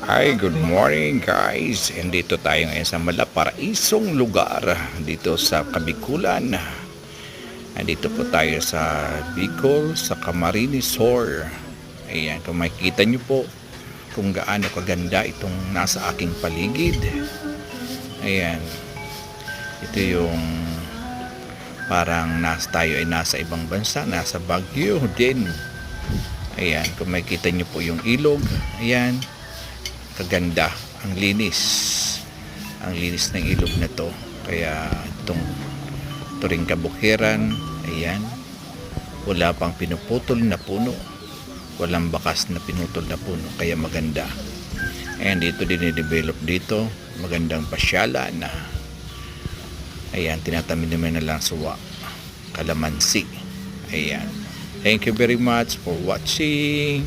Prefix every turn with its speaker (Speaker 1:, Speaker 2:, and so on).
Speaker 1: Hi, good morning guys. Dito tayo ngayon sa malaparaisong lugar dito sa Kabikulan. Dito po tayo sa Bicol, sa Camarines Sur. Ayan, kung makikita nyo po kung gaano kaganda itong nasa aking paligid. Ayan, ito yung parang tayo ay nasa ibang bansa, nasa Baguio din. Ayan, kung makikita nyo po yung ilog. Ayan, kaganda, ang linis ng ilog na to. Kaya ito ring kabukiran, ayan, wala pang pinuputol na puno, walang bakas na pinutol na puno, kaya maganda. And dito dinidevelop dito, magandang pasyala na. Ayan, tinatamin naman na lang suwa, kalamansi. Ayan, thank you very much for watching.